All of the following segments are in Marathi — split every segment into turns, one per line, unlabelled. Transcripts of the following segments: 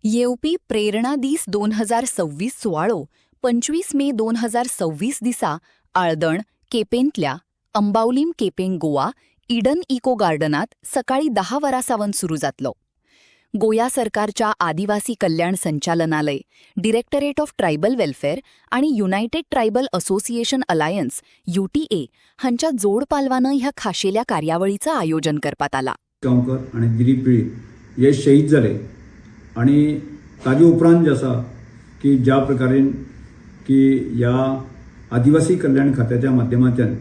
येवपी प्रेरणा दीस 2026 सुवाळो 25 मे 2026 दिसा आळदण केपेंतल्या अंबावलीम केपें गोवा इडन इको गार्डनात सकाळी 10 वरांसावन सुरू जातलो. गोया सरकारच्या आदिवासी कल्याण संचालनालय, डिरेक्टरेट ऑफ ट्रायबल वेलफेअर आणि United tribal association alliance UTA हांच्या जोड पालवानं ह्या खाशेल्या कार्यावळीचं आयोजन करपात आला.
गांवकर आणि दिलीप पिळी हे शहीद झाले आणि ताजे उपरांत जे आसा की ज्या प्रकारेन की ह्या आदिवासी कल्याण खात्याच्या माध्यमांतल्यान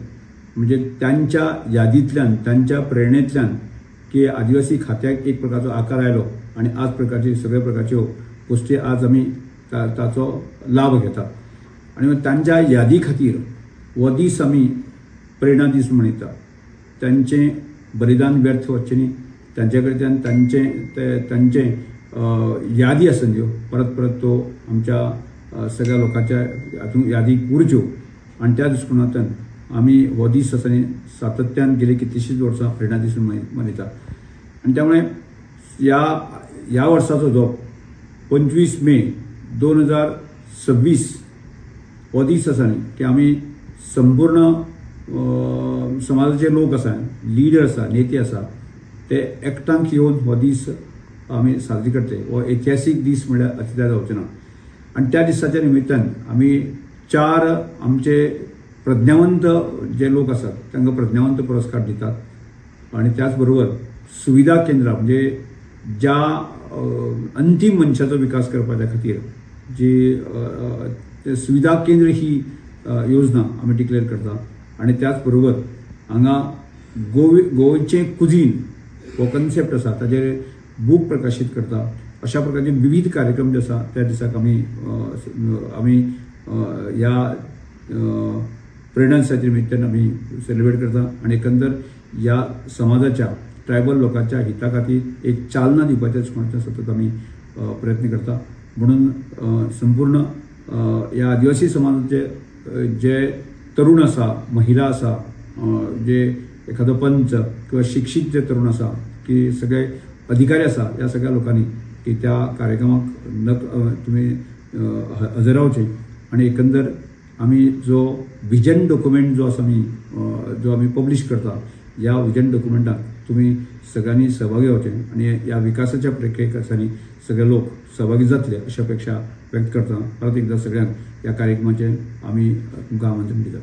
म्हणजे त्यांच्या यादींतल्यान त्यांच्या प्रेरणेंतल्यान की आदिवासी खात्याक एक प्रकारचो आकार आयलो आणि आज प्रकारची सगळ्या प्रकारच्यो गोष्टी आज आमी ताचो लाभ घेतात आणि त्यांच्या यादी खातीर हो दीस आमी प्रेरणा दीस मनयतात. त्यांचे बलिदान व्यर्थ वचचें न्ही, त्यांचे कडच्यान त्यांचे यादी आसा न्हय परत परत तो आमच्या सगळ्या लोकांच्या हातूंत यादीक उरच्यो आणि त्या दृश्टिकोनांतल्यान आमी हो दीस आसा न्ही सातत्यान गेली कितलींशींच वर्सां प्रेरणा दीस मनयता. आणि त्यामुळे ह्या वर्साचो जो 25 मे 2026 हो दीस आसा न्ही की आमी संपूर्ण समाजाचे लोक आसा, लिडर आसा, नेते आसा, ते एकठांय येवन हो दीस आमी साजरी करते. हो ऐतिहासीक दीस म्हळ्यार अतिदा जावचें ना. आणि त्या दिसाच्या निमित्तान आमी 4 आमचे प्रज्ञावंत जे लोक आसात तांकां प्रज्ञावंत पुरस्कार दितात आणि त्याच बरोबर सुविधा केंद्रां म्हणजे ज्या अंतीम मनशाचो विकास करपाच्या खातीर जी सुविधा केंद्र ही योजना आमी डिक्लेअर करता आणि त्याच बरोबर हांगा गोंयचें कुझीन हो कन्सेप्ट आसा ताजेर बूक प्रकाशीत करता. अशा प्रकारचे विविध कार्यक्रम जे आसा त्या दिसाक आमी ह्या प्रेरणा दिसाच्या निमित्तान आमी सेलिब्रेट करता आणि एकंदर ह्या समाजाच्या ट्रायबल लोकांच्या हिता खातीर एक चालना दिवपाच्या दृश्टिकोनांतल्यान सतत आमी प्रयत्न करता. म्हणून संपूर्ण ह्या आदिवासी समाजाचे जे तरुण आसा, महिला आसा, जे एखादो पंच किंवा शिक्षित जे तरुण आसा की सगळे अधिकारी आसा, ह्या सगळ्या लोकांनी की त्या कार्यक्रमाक तुमी हजर रावचें आणि एकंदर आमी जो विजन डॉक्युमेंट जो आसा जो आमी पब्लीश करता ह्या विजन डॉक्युमेंटाक तुमी सगळ्यांनी सहभागी जावचें आणि ह्या विकासाच्या प्रक्रियेक आसा न्ही सगळे लोक सहभागी जातले अशा अपेक्षा व्यक्त करता. परत एकदा सगळ्यांक ह्या कार्यक्रमाचें आमी तुमकां आमंत्रण दितात.